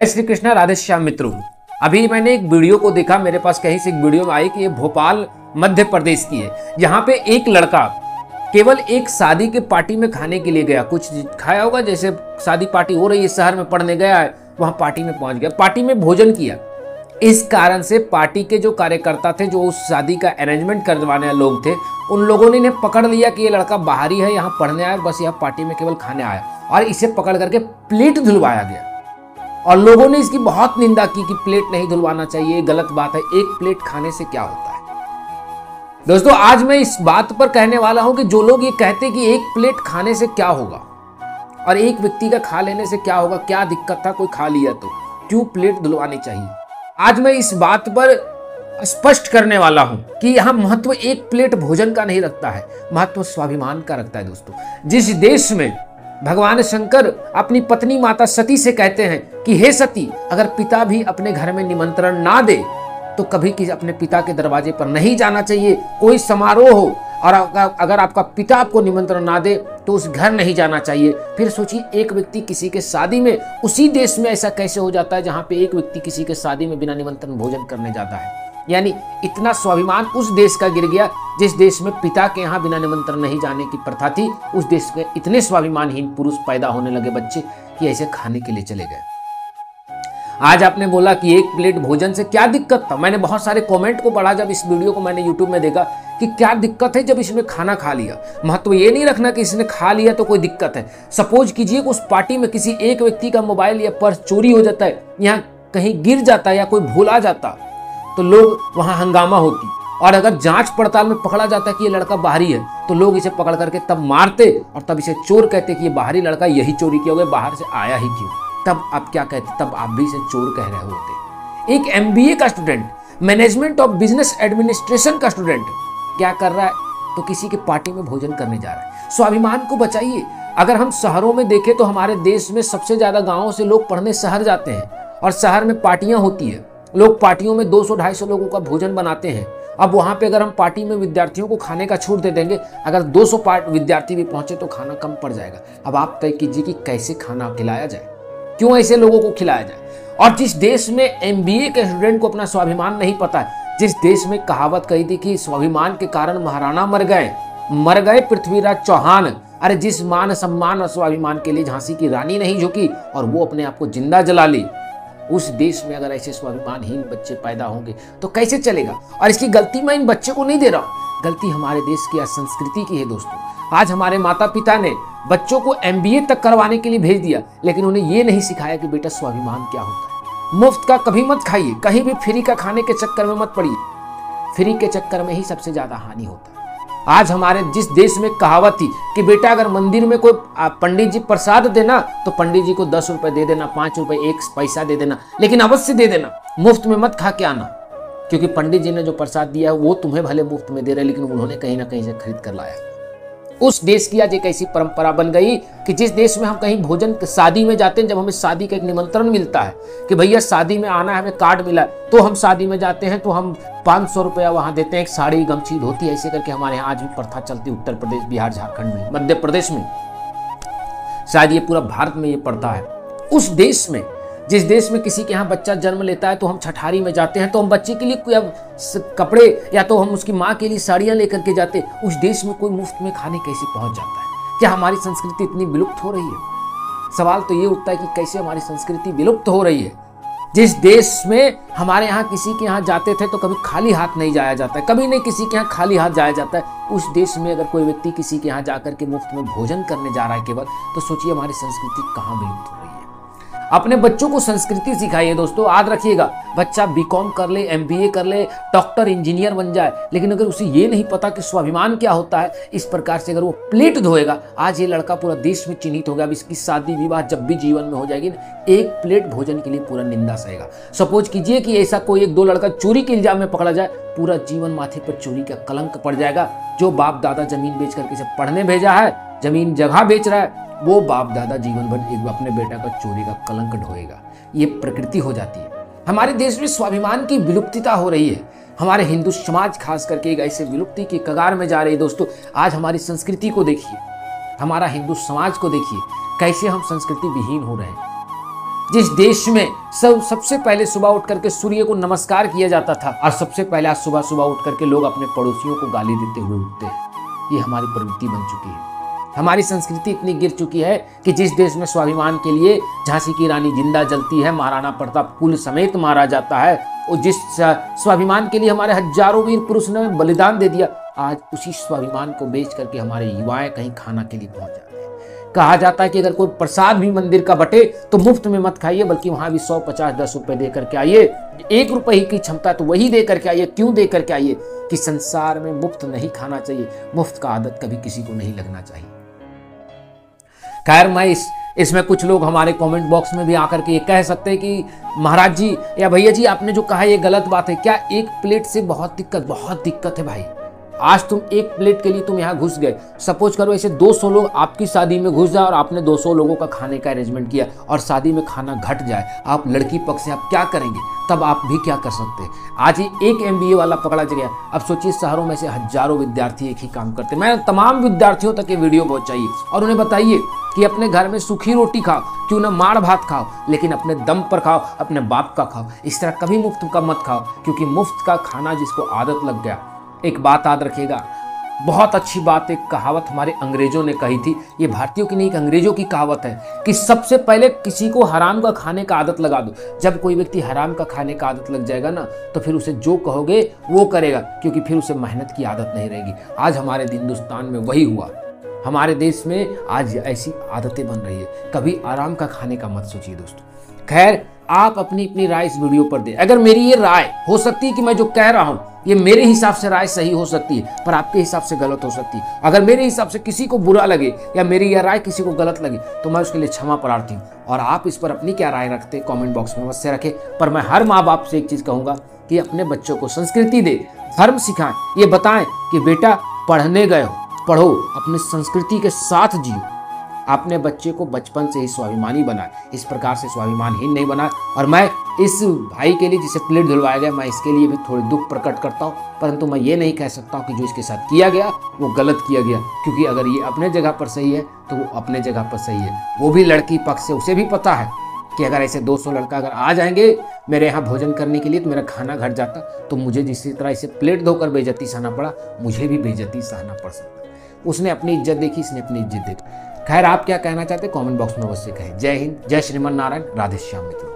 श्री कृष्णा, राधे श्याम मित्रों। अभी मैंने एक वीडियो को देखा, मेरे पास कहीं से एक वीडियो में आई कि ये भोपाल मध्य प्रदेश की है। यहाँ पे एक लड़का केवल एक शादी के पार्टी में खाने के लिए गया, कुछ खाया होगा, जैसे शादी पार्टी हो रही है, शहर में पढ़ने गया है, वहां पार्टी में पहुंच गया, पार्टी में भोजन किया। इस कारण से पार्टी के जो कार्यकर्ता थे, जो उस शादी का अरेंजमेंट करवाने लोग थे, उन लोगों ने इन्हें पकड़ लिया कि ये लड़का बाहरी है, यहाँ पढ़ने आया, बस यहाँ पार्टी में केवल खाने आया, और इसे पकड़ करके प्लेट धुलवाया गया। और लोगों ने इसकी बहुत निंदा की कि प्लेट नहीं धुलवाना चाहिए, ये गलत बात है, एक प्लेट खाने से क्या होता है। दोस्तों, आज मैं इस बात पर कहने वाला हूं कि जो लोग ये कहते कि एक प्लेट खाने से क्या होगा और एक व्यक्ति का खा लेने से क्या होगा, क्या दिक्कत था, कोई खा लिया तो क्यों प्लेट धुलवानी चाहिए, आज मैं इस बात पर स्पष्ट करने वाला हूं कि यहां महत्व एक प्लेट भोजन का नहीं रखता है, महत्व स्वाभिमान का रखता है। दोस्तों, जिस देश में भगवान शंकर अपनी पत्नी माता सती से कहते हैं कि हे सती, अगर पिता भी अपने घर में निमंत्रण ना दे तो कभी किसी अपने पिता के दरवाजे पर नहीं जाना चाहिए। कोई समारोह हो और अगर आपका पिता आपको निमंत्रण ना दे तो उस घर नहीं जाना चाहिए। फिर सोचिए, एक व्यक्ति किसी के शादी में, उसी देश में ऐसा कैसे हो जाता है जहां पे एक व्यक्ति किसी के शादी में बिना निमंत्रण भोजन करने जाता है। यानी इतना स्वाभिमान उस देश का गिर गया जिस देश में पिता के यहाँ बिना निमंत्रण नहीं जाने की प्रथा थी। उस देश में इतने स्वाभिमानहीन पुरुष पैदा होने लगे बच्चे कि ऐसे खाने के लिए चले गए। आज आपने बोला कि एक प्लेट भोजन से क्या दिक्कत था। मैंने बहुत सारे कमेंट को पढ़ा जब इस वीडियो को मैंने यूट्यूब में देखा कि क्या दिक्कत है जब इसने खाना खा लिया। महत्व ये नहीं रखना कि इसने खा लिया तो कोई दिक्कत है। सपोज कीजिए उस पार्टी में किसी एक व्यक्ति का मोबाइल या पर्स चोरी हो जाता है, यहाँ कहीं गिर जाता है या कोई भूला जाता, तो लोग वहां हंगामा होती, और अगर जांच पड़ताल में पकड़ा जाता है कि ये लड़का बाहरी है तो लोग इसे पकड़ करके तब मारते और तब इसे चोर कहते कि ये बाहरी लड़का यही चोरी किया होगा, बाहर से आया ही क्यों। तब आप क्या कहते, तब आप भी इसे चोर कह रहे होते। एक MBA का student, management of business administration का स्टूडेंट क्या कर रहा है, तो किसी के पार्टी में भोजन करने जा रहा है। स्वाभिमान को बचाइए। अगर हम शहरों में देखें तो हमारे देश में सबसे ज्यादा गाँवों से लोग पढ़ने शहर जाते हैं और शहर में पार्टियां होती है। लोग पार्टियों में 200-250 लोगों का भोजन बनाते हैं। अब वहां पे अगर हम पार्टी में विद्यार्थियों को खाने का छूट दे देंगे, अगर 200 विद्यार्थी भी पहुंचे तो खाना कम पड़ जाएगा। अब आप तय कीजिए कि कैसे खाना खिलाया जाए, क्यों ऐसे लोगों को खिलाया जाए। और जिस देश में MBA के स्टूडेंट को अपना स्वाभिमान नहीं पता है, जिस देश में कहावत कही थी कि स्वाभिमान के कारण महाराणा मर गए पृथ्वीराज चौहान, अरे जिस मान सम्मान और स्वाभिमान के लिए झांसी की रानी नहीं झुकी और वो अपने आप को जिंदा जला ली, उस देश में अगर ऐसे स्वाभिमानहीन बच्चे पैदा होंगे तो कैसे चलेगा। और इसकी गलती मैं इन बच्चों को नहीं दे रहा हूं, गलती हमारे देश की संस्कृति की है। दोस्तों, आज हमारे माता पिता ने बच्चों को MBA तक करवाने के लिए भेज दिया, लेकिन उन्हें ये नहीं सिखाया कि बेटा स्वाभिमान क्या होता है। मुफ्त का कभी मत खाइए, कहीं भी फ्री का खाने के चक्कर में मत पड़िए। फ्री के चक्कर में ही सबसे ज्यादा हानि होता है। आज हमारे जिस देश में कहावत थी कि बेटा अगर मंदिर में कोई पंडित जी प्रसाद देना तो पंडित जी को 10 रुपए दे देना, 5 रुपए 1 पैसा दे देना, लेकिन अवश्य दे देना, मुफ्त में मत खा के आना, क्योंकि पंडित जी ने जो प्रसाद दिया है वो तुम्हें भले मुफ्त में दे रहे, लेकिन उन्होंने कहीं ना कहीं से खरीद कर लाया। उस देश की आज एक ऐसी परंपरा बन गई कि जिस देश में हम कहीं भोजन शादी में जाते हैं, जब हमें शादी का एक निमंत्रण मिलता है कि भैया शादी में आना है, हमें कार्ड मिला, तो हम शादी में जाते हैं तो हम 500 रुपया वहां देते हैं, एक साड़ी गमछी धोती, ऐसे करके हमारे यहाँ आज भी प्रथा चलती, उत्तर प्रदेश, बिहार, झारखंड में, मध्य प्रदेश में, शायद ये पूरा भारत में ये प्रथा है। उस देश में, जिस देश में किसी के यहाँ बच्चा जन्म लेता है तो हम छठारी में जाते हैं, तो हम बच्चे के लिए कपड़े या तो हम उसकी माँ के लिए साड़ियाँ लेकर के जाते। उस देश में कोई मुफ्त में खाने कैसे पहुंच जाता है? क्या हमारी संस्कृति इतनी विलुप्त हो रही है? सवाल तो ये उठता है कि कैसे हमारी संस्कृति विलुप्त हो रही है। जिस देश में हमारे यहाँ किसी के यहाँ जाते थे तो कभी खाली हाथ नहीं जाया जाता है, कभी नहीं किसी के यहाँ खाली हाथ जाया जाता है, उस देश में अगर कोई व्यक्ति किसी के यहाँ जाकर के मुफ्त में भोजन करने जा रहा है केवल, तो सोचिए हमारी संस्कृति कहाँ विलुप्त हो रही है। अपने बच्चों को संस्कृति सिखाइए। दोस्तों, याद रखिएगा, बच्चा BCom कर ले, MBA कर ले, डॉक्टर इंजीनियर बन जाए, लेकिन अगर उसे ये नहीं पता कि स्वाभिमान क्या होता है, इस प्रकार से अगर वो प्लेट धोएगा, आज ये लड़का पूरा देश में चिन्हित होगा। अब इसकी शादी विवाह जब भी जीवन में हो जाएगी ना, एक प्लेट भोजन के लिए पूरा निंदा सहेगा। सपोज कीजिए कि ऐसा कोई 1-2 लड़का चोरी के इल्जाम में पकड़ा जाए, पूरा जीवन माथे पर चोरी का कलंक पड़ जाएगा। जो बाप दादा जमीन बेच करके इसे पढ़ने भेजा है, जमीन जगह बेच रहा है, वो बाप दादा जीवन भर एक अपने बेटा का चोरी का कलंक ढोएगा। ये प्रकृति हो जाती है। हमारे देश में स्वाभिमान की विलुप्तता हो रही है। हमारे हिंदू समाज खास करके एक ऐसे विलुप्ति की कगार में जा रही है। दोस्तों, आज हमारी संस्कृति को देखिए, हमारा हिंदू समाज को देखिए, कैसे हम संस्कृति विहीन हो रहे हैं। जिस देश में सबसे पहले सुबह उठ करके सूर्य को नमस्कार किया जाता था, और सबसे पहले आज सुबह सुबह उठ करके लोग अपने पड़ोसियों को गाली देते हुए उठते हैं। ये हमारी प्रवृत्ति बन चुकी है। हमारी संस्कृति इतनी गिर चुकी है कि जिस देश में स्वाभिमान के लिए झांसी की रानी जिंदा जलती है, महाराणा प्रताप कुल समेत मारा जाता है, और जिस स्वाभिमान के लिए हमारे हजारों वीर पुरुष ने बलिदान दे दिया, आज उसी स्वाभिमान को बेच करके हमारे युवाएं कहीं खाना के लिए पहुंच जाते हैं। कहा जाता है कि अगर कोई प्रसाद भी मंदिर का बटे तो मुफ्त में मत खाइए, बल्कि वहां भी 100, 50, 10 रुपए दे करके आइए। 1 रुपए की क्षमता तो वही दे करके आइए। क्यों दे करके आइए? कि संसार में मुफ्त नहीं खाना चाहिए, मुफ्त का आदत कभी किसी को नहीं लगना चाहिए। खैर, मैं इसमें कुछ लोग हमारे कमेंट बॉक्स में भी आकर के ये कह सकते हैं कि महाराज जी या भैया जी, आपने जो कहा ये गलत बात है। क्या एक प्लेट से बहुत दिक्कत है भाई। आज तुम एक प्लेट के लिए तुम यहाँ घुस गए, सपोज करो ऐसे 200 लोग आपकी शादी में घुस जाए और आपने 200 लोगों का खाने का अरेंजमेंट किया और शादी में खाना घट जाए, आप लड़की पक्ष से आप क्या करेंगे? तब आप भी क्या कर सकते हैं? आज ही एक MBA वाला पकड़ा गया। अब सोचिए शहरों में से हजारों विद्यार्थी एक ही काम करते। मैं तमाम विद्यार्थियों तक ये वीडियो पहुंचाइए और उन्हें बताइए कि अपने घर में सूखी रोटी खाओ, क्यों ना माड़ भात खाओ, लेकिन अपने दम पर खाओ, अपने बाप का खाओ। इस तरह कभी मुफ्त का मत खाओ, क्योंकि मुफ्त का खाना जिसको आदत लग गया। एक बात याद रखिएगा, बहुत अच्छी बात, एक कहावत हमारे अंग्रेजों ने कही थी। ये भारतीयों की नहीं, एक अंग्रेजों की कहावत है कि सबसे पहले किसी को हराम का खाने का आदत लगा दो। जब कोई व्यक्ति हराम का खाने का आदत लग जाएगा ना, तो फिर उसे जो कहोगे वो करेगा, क्योंकि फिर उसे मेहनत की आदत नहीं रहेगी। आज हमारे हिंदुस्तान में वही हुआ। हमारे देश में आज ऐसी आदतें बन रही है। कभी आराम का खाने का मत सोचिए दोस्तों। खैर, आप अपनी राय इस वीडियो पर दें। अगर मेरी ये राय हो सकती है कि मैं जो कह रहा हूं ये मेरे हिसाब से राय सही हो सकती है, पर आपके हिसाब से गलत हो सकती है। अगर मेरे हिसाब से किसी को बुरा लगे या मेरी यह राय किसी को गलत लगे तो मैं उसके लिए क्षमा प्रार्थी हूँ। और आप इस पर अपनी क्या राय रखते हैं कमेंट बॉक्स में अवश्य रखें। पर मैं हर माँ बाप से एक चीज़ कहूँगा कि अपने बच्चों को संस्कृति दे, धर्म सिखाएं। ये बताएं कि बेटा पढ़ने गए हो, पढ़ो, अपने संस्कृति के साथ जियो। अपने बच्चे को बचपन से ही स्वाभिमानी बनाए, इस प्रकार से स्वाभिमानहीन नहीं बनाए। और मैं इस भाई के लिए जिसे प्लेट धुलवाया गया, मैं इसके लिए भी थोड़ी दुख प्रकट करता हूँ, परंतु मैं ये नहीं कह सकता हूँ कि जो इसके साथ किया गया वो गलत किया गया, क्योंकि अगर ये अपने जगह पर सही है तो वो अपने जगह पर सही है। वो भी लड़की पक्ष से, उसे भी पता है कि अगर ऐसे 200 लड़का अगर आ जाएंगे मेरे यहाँ भोजन करने के लिए तो मेरा खाना घट जाता, तो मुझे जिस तरह इसे प्लेट धोकर बेइज्जती सहना पड़ा, मुझे भी बेइज्जती सहना पड़ सकता। उसने अपनी इज्जत देखी, इसने अपनी इज्जत देखी। खैर, आप क्या कहना चाहते हैं कमेंट बॉक्स में अवश्य कहें। जय हिंद, जय श्रीमन नारायण, राधे श्याम मित्रों।